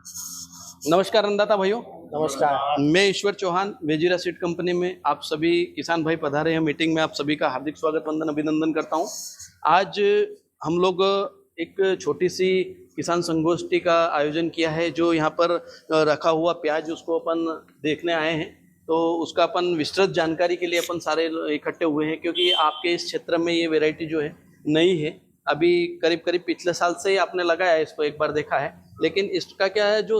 नमस्कार अन्नदाता भाइयों। नमस्कार। मैं ईश्वर चौहान, वेजिरा सीड कंपनी में आप सभी किसान भाई पधारे हैं मीटिंग में। आप सभी का हार्दिक स्वागत, वंदन, अभिनंदन करता हूं। आज हम लोग एक छोटी सी किसान संगोष्ठी का आयोजन किया है। जो यहाँ पर रखा हुआ प्याज उसको अपन देखने आए हैं, तो उसका अपन विस्तृत जानकारी के लिए अपन सारे इकट्ठे हुए हैं, क्योंकि आपके इस क्षेत्र में ये वेराइटी जो है नई है। अभी करीब करीब पिछले साल से ही आपने लगाया है, इसको एक बार देखा है, लेकिन इसका क्या है, जो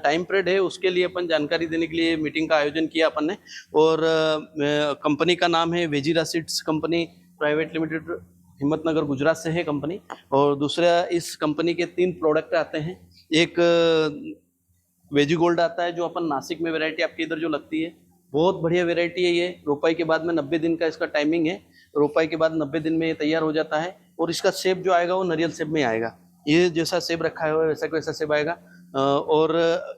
टाइम पीरियड है उसके लिए अपन जानकारी देने के लिए मीटिंग का आयोजन किया अपन ने। और कंपनी का नाम है वेजिरा seeds company private limited, Himmatnagar Gujarat से है कंपनी। और दूसरा, इस कंपनी के 3 प्रोडक्ट आते हैं। एक वेजी गोल्ड आता है, जो अपन नासिक में वैरायटी आपके इधर जो लगती है, बहुत बढ़िया वैरायटी है ये। रोपाई के बाद में 90 दिन का इसका टाइमिंग है। रोपाई के बाद 90 दिन में ये तैयार हो जाता है, और इसका सेब जो आएगा वो नारियल सेब में आएगा। ये जैसा सेब रखा है वैसा वैसा सेब आएगा। और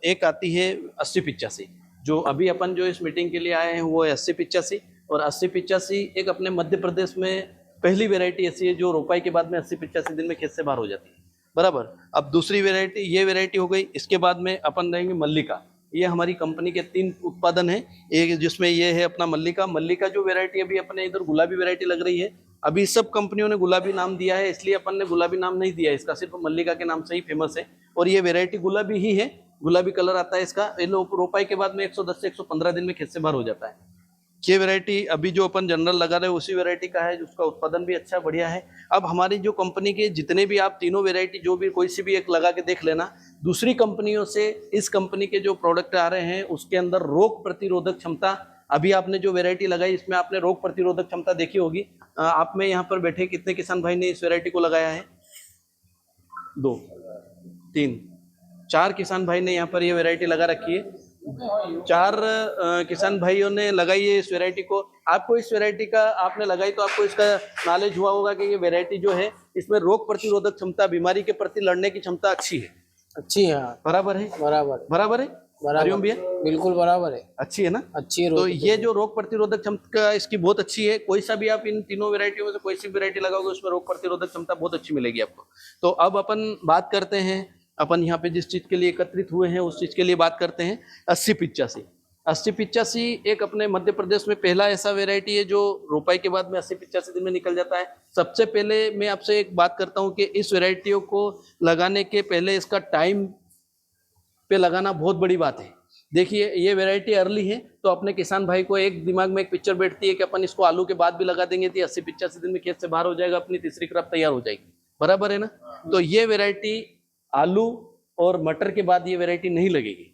एक आती है 8085, जो अभी अपन जो इस मीटिंग के लिए आए हैं वो है 8085। और 8085 एक अपने मध्य प्रदेश में पहली वैरायटी ऐसी है जो रोपाई के बाद में 8085 दिन में खेत से बाहर हो जाती है, बराबर। अब दूसरी वैरायटी, ये वैरायटी हो गई। इसके बाद में अपन रहेंगे मल्लिका। ये हमारी कंपनी के 3 उत्पादन है, एक जिसमें ये है अपना मल्लिका। मल्लिका जो वैरायटी अभी अपने इधर गुलाबी वैरायटी लग रही है। अभी सब कंपनियों ने गुलाबी नाम दिया है, इसलिए अपन ने गुलाबी नाम नहीं दिया, इसका सिर्फ मल्लिका के नाम से ही फेमस है। और ये वैरायटी गुलाबी ही है, गुलाबी कलर आता है इसका। ये रोपाई के बाद में 110 से 115 दिन में खेत से बाहर हो जाता है। ये वैरायटी अभी जो अपन जनरल लगा रहे हैं उसी वैरायटी का है, उसका उत्पादन भी अच्छा बढ़िया है। अब हमारी जो कंपनी के जितने भी आप तीनों वैरायटी जो भी कोई सी भी एक लगा के देख लेना, दूसरी कंपनियों से इस कंपनी के जो प्रोडक्ट आ रहे हैं उसके अंदर रोग प्रतिरोधक क्षमता, अभी आपने जो वैरायटी लगाई इसमें आपने रोग प्रतिरोधक क्षमता देखी होगी। आप में यहाँ पर बैठे कितने किसान भाई ने इस वैरायटी को लगाया है? 2, 3, 4 किसान भाई ने यहाँ पर ये वैरायटी लगा रखी है। 4 किसान भाइयों ने लगाई है इस वैरायटी को। आपको इस वैरायटी का आपने लगाई तो आपको इसका नॉलेज हुआ होगा कि ये वैरायटी जो है इसमें रोग प्रतिरोधक क्षमता, बीमारी के प्रति लड़ने की क्षमता अच्छी है। अच्छी है, बराबर है, बराबर बराबर है, हरिओम भैया, बिल्कुल बराबर है। अच्छी है ना? अच्छी है। तो ये जो रोग प्रतिरोधक क्षमता इसकी बहुत अच्छी है। कोई सा भी आप इन तीनों वैरायटियों में से कोई सी वैरायटी लगाओगे उसमें रोग प्रतिरोधक क्षमता बहुत अच्छी मिलेगी आपको। तो अब अपन बात करते हैं, अपन यहाँ पे जिस चीज के लिए एकत्रित हुए हैं उस चीज के लिए बात करते हैं 8085। 8085 एक अपने मध्य प्रदेश में पहला ऐसा वैरायटी है जो रोपाई के बाद में 8085 दिन में निकल जाता है। सबसे पहले मैं आपसे एक बात करता हूँ कि इस वैरायटियों को लगाने के पहले इसका टाइम पे लगाना बहुत बड़ी बात है। देखिए, ये वैरायटी अर्ली है, तो अपने किसान भाई को एक दिमाग में एक पिक्चर बैठती है कि अपन इसको आलू के बाद भी लगा देंगे तो 80-85 दिन में खेत से बाहर हो जाएगा, अपनी तीसरी क्रॉप तैयार हो जाएगी, बराबर है ना? तो ये वैरायटी आलू और मटर के बाद ये वैरायटी नहीं लगेगी।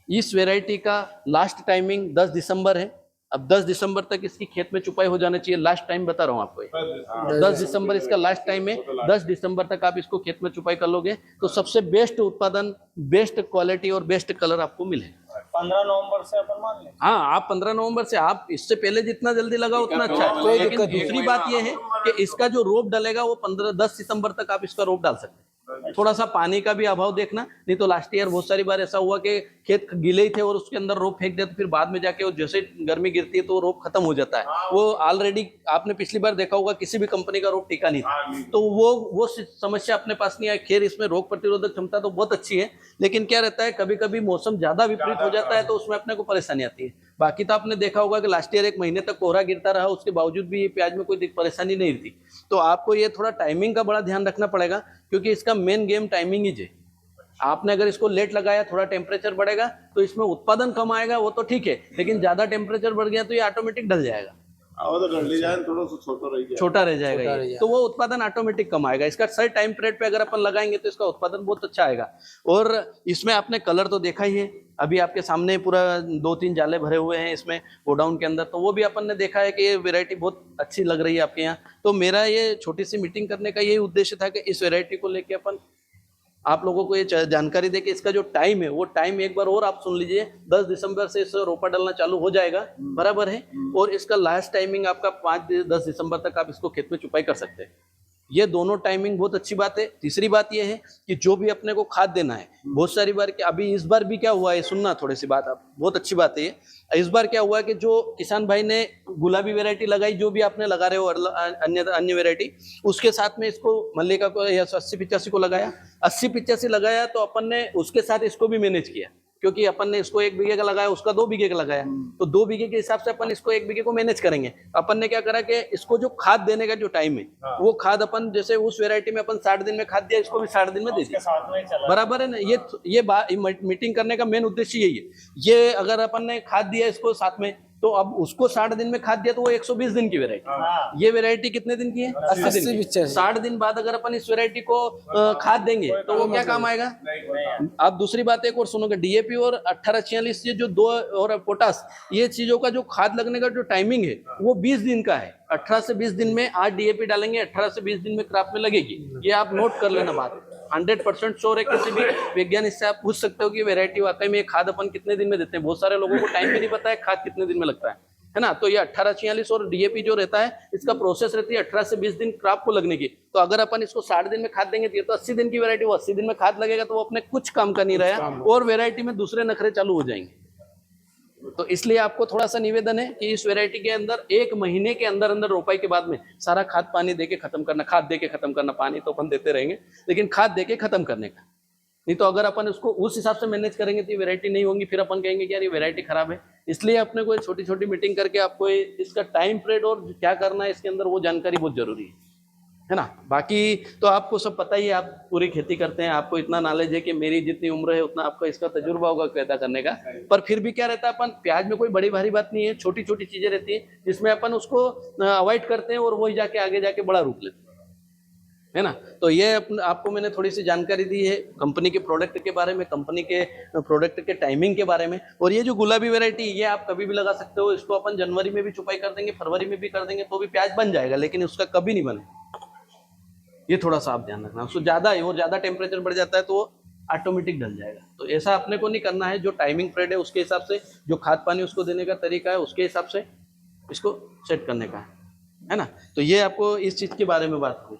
इस वैरायटी का लास्ट टाइमिंग 10 दिसंबर है। अब 10 दिसंबर तक इसकी खेत में चुपाई हो जाना चाहिए। लास्ट टाइम बता रहा हूँ आपको, 10 दिसंबर इसका लास्ट टाइम है। 10 दिसंबर तक आप इसको खेत में चुपाई कर लोगे तो सबसे बेस्ट उत्पादन, बेस्ट क्वालिटी और बेस्ट कलर आपको मिले। 15 नवंबर से अपन मान लें। हाँ, आप 15 नवंबर से, आप इससे पहले जितना जल्दी लगाओ उतना अच्छा है। लेकिन दूसरी बात यह है कि इसका जो रोप डलेगा वो 10 सितंबर तक आप इसका रोप डाल सकते हैं। थोड़ा सा पानी का भी अभाव देखना, नहीं तो लास्ट ईयर बहुत सारी बार ऐसा हुआ कि खेत गीले ही थे और उसके अंदर रोप फेंक दिया, तो फिर बाद में जाके वो जैसे गर्मी गिरती है तो वो रोप खत्म हो जाता है। वो ऑलरेडी आपने पिछली बार देखा होगा किसी भी कंपनी का रोप टिका नहीं था, तो वो समस्या अपने पास नहीं आई। खैर, इसमें रोग प्रतिरोधक क्षमता तो बहुत अच्छी है, लेकिन क्या रहता है कभी कभी मौसम ज्यादा विपरीत हो जाता है तो उसमें अपने को परेशानी आती है। बाकी तो आपने देखा होगा कि लास्ट ईयर 1 महीने तक कोहरा गिरता रहा, उसके बावजूद भी ये प्याज में कोई परेशानी नहीं थी। तो आपको ये थोड़ा टाइमिंग का बड़ा ध्यान रखना पड़ेगा, क्योंकि इसका मेन गेम टाइमिंग ही है। आपने अगर इसको लेट लगाया, थोड़ा टेम्परेचर बढ़ेगा तो इसमें उत्पादन कम आएगा, वो तो ठीक है, लेकिन ज्यादा टेम्परेचर बढ़ गया तो ये ऑटोमेटिक ढल जाएगा, छोटा रह जाएगा ये, तो वो उत्पादन ऑटोमेटिक कम आएगा। इसका सही टाइम पीरियड पे अगर अपन लगाएंगे तो इसका उत्पादन बहुत अच्छा आएगा। और इसमें आपने कलर तो देखा ही है, अभी आपके सामने पूरा 2-3 जाले भरे हुए हैं इसमें गोडाउन के अंदर, तो वो भी अपन ने देखा है कि ये वैरायटी बहुत अच्छी लग रही है आपके यहाँ। तो मेरा ये छोटी सी मीटिंग करने का यही उद्देश्य था कि इस वैरायटी को लेके अपन आप लोगों को ये जानकारी दे कि इसका जो टाइम है वो टाइम एक बार और आप सुन लीजिए। 10 दिसंबर से इससे रोपा डलना चालू हो जाएगा, बराबर है। और इसका लास्ट टाइमिंग आपका 5-10 दिसंबर तक आप इसको खेत में चुपाई कर सकते हैं। ये दोनों टाइमिंग बहुत अच्छी बात है। तीसरी बात ये है कि जो भी अपने को खाद देना है, बहुत सारी बार कि अभी इस बार भी क्या हुआ है, सुनना थोड़ी सी बात, आप बहुत अच्छी बात है ये। इस बार क्या हुआ है कि जो किसान भाई ने गुलाबी वैरायटी लगाई, जो भी आपने लगा रहे हो अन्य वैरायटी, उसके साथ में इसको मल्लिका को 80-85 को लगाया, 80-85 लगाया, तो अपन ने उसके साथ इसको भी मैनेज किया, क्योंकि अपन ने इसको 1 बीघे का लगाया, उसका 2 बीघे का लगाया, तो 2 बीघे के हिसाब से अपन इसको 1 बीघे को मैनेज करेंगे। अपन ने क्या करा कि इसको जो खाद देने का जो टाइम है, वो खाद अपन जैसे उस वैरायटी में अपन 60 दिन में खाद दिया, इसको भी 60 दिन में दे दिया, साथ में चला। बराबर है ना। ये मीटिंग करने का मेन उद्देश्य यही है। ये अगर अपन ने खाद दिया इसको साथ में, तो अब उसको 60 दिन में खाद दिया, तो वो 120 दिन की वैरायटी। ये वैरायटी कितने दिन की है? 80 दिन की। 60 दिन बाद अगर अपन इस वैरायटी को खाद देंगे तो वो क्या काम आएगा? आप दूसरी बात एक और सुनोगे, डीएपी और 1846 ये जो 2 और पोटास, ये चीजों का जो खाद लगने का जो टाइमिंग है वो 20 दिन का है। 18 से 20 दिन में आज डीएपी डालेंगे, 18 से 20 दिन में क्रॉप में लगेगी। ये आप नोट कर लेना बात, 100% श्योर है। किसी भी वैज्ञानिक से आप पूछ सकते हो कि वैरायटी वाकई में खाद अपन कितने दिन में देते हैं। बहुत सारे लोगों को टाइम भी नहीं पता है खाद कितने दिन में लगता है ना। तो ये 1846 और डीएपी जो रहता है, इसका प्रोसेस रहती है 18 से 20 दिन क्रॉप को लगने की। तो अगर अपन इसको 60 दिन में खाद देंगे तो ये तो 80 दिन की वैरायटी, वो 80 दिन में खाद लगेगा, तो वो अपने कुछ काम का नहीं रहा, और वैरायटी में दूसरे नखरे चालू हो जाएंगे। तो इसलिए आपको थोड़ा सा निवेदन है कि इस वैरायटी के अंदर 1 महीने के अंदर अंदर रोपाई के बाद में सारा खाद पानी देके खत्म करना, खाद देके खत्म करना। पानी तो अपन देते रहेंगे, लेकिन खाद देके खत्म करने का। नहीं तो अगर अपन उसको उस हिसाब से मैनेज करेंगे तो ये वैरायटी नहीं होगी, फिर अपन कहेंगे कि यार ये वैरायटी खराब है। इसलिए अपने को छोटी छोटी मीटिंग करके आपको इसका टाइम पीरियड और क्या करना है इसके अंदर, वो जानकारी बहुत जरूरी है ना। बाकी तो आपको सब पता ही है, आप पूरी खेती करते हैं, आपको इतना नॉलेज है कि मेरी जितनी उम्र है उतना आपका इसका तजुर्बा होगा पैदा करने का। पर फिर भी क्या रहता है, अपन प्याज में कोई बड़ी भारी बात नहीं है, छोटी छोटी चीजें रहती है जिसमें अपन उसको अवॉइड करते हैं और वही जाके आगे जाके बड़ा रूप लेते हैं, है ना। तो ये आपको मैंने थोड़ी सी जानकारी दी है कंपनी के प्रोडक्ट के बारे में, कंपनी के प्रोडक्ट के टाइमिंग के बारे में। और ये जो गुलाबी वैरायटी, ये आप कभी भी लगा सकते हो। इसको अपन जनवरी में भी छुपाई कर देंगे, फरवरी में भी कर देंगे, तो भी प्याज बन जाएगा, लेकिन उसका कभी नहीं बने। ये थोड़ा सा आप ध्यान रखना। उसको ज्यादा है और ज्यादा टेम्परेचर बढ़ जाता है तो वो ऑटोमेटिक ढल जाएगा। तो ऐसा अपने को नहीं करना है। जो टाइमिंग पीरियड है उसके हिसाब से, जो खाद पानी उसको देने का तरीका है उसके हिसाब से इसको सेट करने का है ना। तो ये आपको इस चीज के बारे में बात हुई।